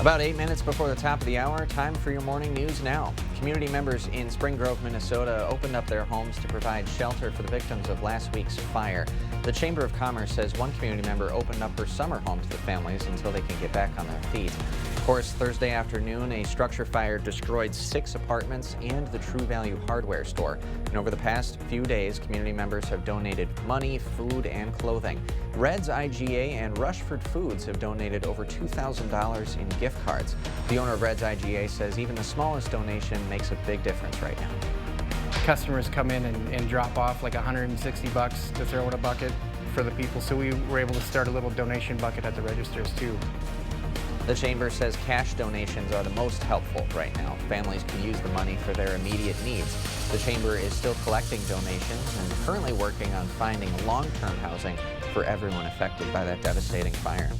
About 8 minutes before the top of the hour, time for your morning news now. Community members in Spring Grove, Minnesota opened up their homes to provide shelter for the victims of last week's fire. The Chamber of Commerce says one community member opened up her summer home to the families until they can get back on their feet. Of course, Thursday afternoon, a structure fire destroyed 6 apartments and the True Value hardware store. And over the past few days, community members have donated money, food, and clothing. Red's IGA and Rushford Foods have donated over $2,000 in gift cards. The owner of Red's IGA says even the smallest donation makes a big difference right now. Customers come in and drop off like $160 to throw in a bucket for the people, so we were able to start a little donation bucket at the registers too. The Chamber says cash donations are the most helpful right now. Families can use the money for their immediate needs. The Chamber is still collecting donations and currently working on finding long-term housing for everyone affected by that devastating fire.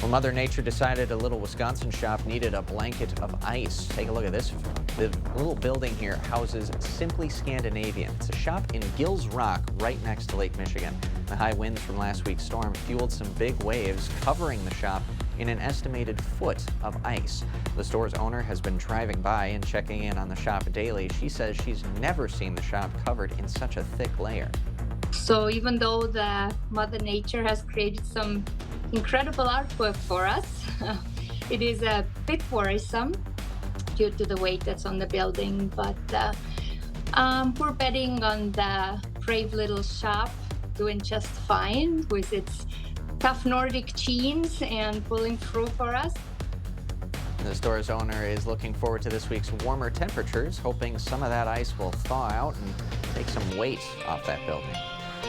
Well, Mother Nature decided a little Wisconsin shop needed a blanket of ice. Take a look at this. The little building here houses Simply Scandinavian. It's a shop in Gills Rock right next to Lake Michigan. The high winds from last week's storm fueled some big waves, covering the shop in an estimated foot of ice. The store's owner has been driving by and checking in on the shop daily. She says she's never seen the shop covered in such a thick layer. So even though the Mother Nature has created some incredible artwork for us, it is a bit worrisome due to the weight that's on the building, but we're betting on the brave little shop doing just fine with its tough Nordic genes and pulling through for us. The store's owner is looking forward to this week's warmer temperatures, hoping some of that ice will thaw out and take some weight off that building.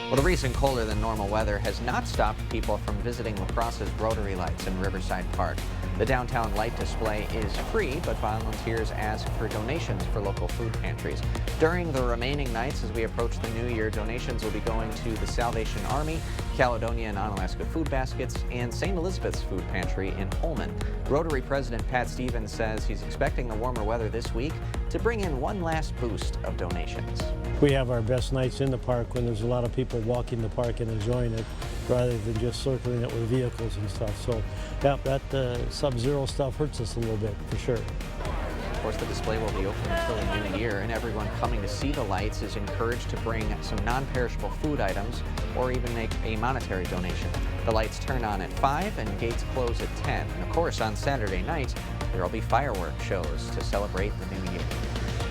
Well, the recent colder than normal weather has not stopped people from visiting La Crosse's Rotary Lights in Riverside Park. The downtown light display is free, but volunteers ask for donations for local food pantries. During the remaining nights as we approach the new year, donations will be going to the Salvation Army, Caledonia and Onalaska Food Baskets, and St. Elizabeth's Food Pantry in Holmen. Rotary President Pat Stevens says he's expecting the warmer weather this week to bring in one last boost of donations. We have our best nights in the park when there's a lot of people walking the park and enjoying it, rather than just circling it with vehicles and stuff. So, yeah, that sub-zero stuff hurts us a little bit, for sure. Of course, the display will be open until the new year, and everyone coming to see the lights is encouraged to bring some non-perishable food items or even make a monetary donation. The lights turn on at 5 and gates close at 10. And of course, on Saturday night, there will be fireworks shows to celebrate the new year.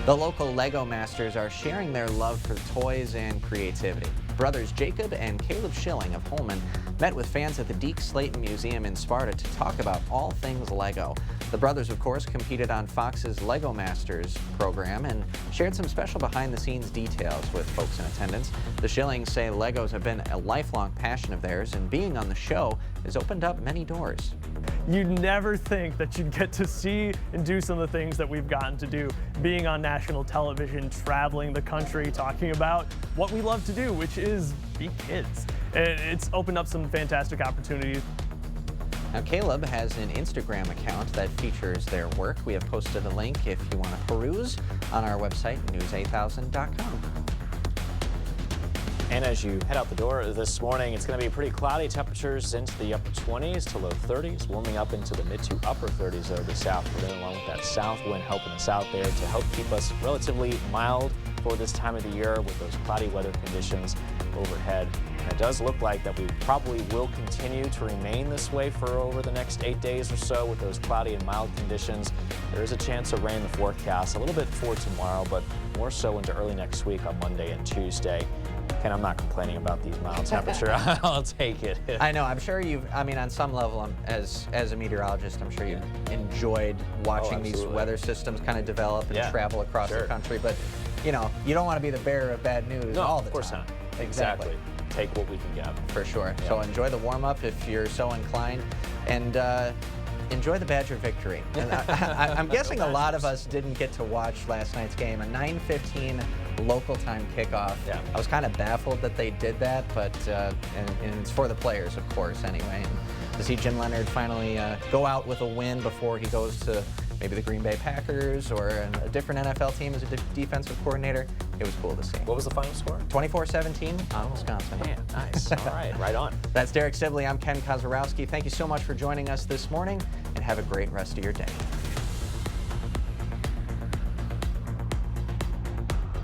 The local Lego masters are sharing their love for toys and creativity. Brothers Jacob and Caleb Schilling of Holmen met with fans at the Deke Slayton Museum in Sparta to talk about all things Lego. The brothers, of course, competed on Fox's Lego Masters program and shared some special behind-the-scenes details with folks in attendance. The Schillings say Legos have been a lifelong passion of theirs, and being on the show has opened up many doors. You'd never think that you'd get to see and do some of the things that we've gotten to do, being on national television, traveling the country, talking about what we love to do, which is be kids. It's opened up some fantastic opportunities. Now, Caleb has an Instagram account that features their work. We have posted a link if you want to peruse on our website, news8000.com. And as you head out the door this morning, it's going to be pretty cloudy. Temperatures into the upper 20s to low 30s, warming up into the mid to upper 30s over the south. We're going along with that south wind helping us out there to help keep us relatively mild for this time of the year with those cloudy weather conditions overhead. And it does look like that we probably will continue to remain this way for over the next 8 days or so with those cloudy and mild conditions. There is a chance of rain in the forecast a little bit for tomorrow, but more so into early next week on Monday and Tuesday. And I'm not complaining about these mild temperatures. I'll take it. I know. I'm sure on some level, as a meteorologist, I'm sure you've enjoyed watching these weather systems kind of develop and travel across the country. But, you know, you don't want to be the bearer of bad news all the time. Of course not. Exactly. Take what we can get. For sure. So enjoy the warm-up if you're so inclined. And enjoy the Badger victory. And I'm guessing a lot of us didn't get to watch last night's game, a 9:15 local time kickoff. Yeah. I was kind of baffled that they did that, but and it's for the players, of course, anyway. And to see Jim Leonhard finally go out with a win before he goes to maybe the Green Bay Packers or a different NFL team as a defensive coordinator, it was cool to see. What was the final score? 24-17 on Wisconsin. Man, nice. All right, right on. That's Derek Sibley. I'm Ken Kozarowski. Thank you so much for joining us this morning, and have a great rest of your day.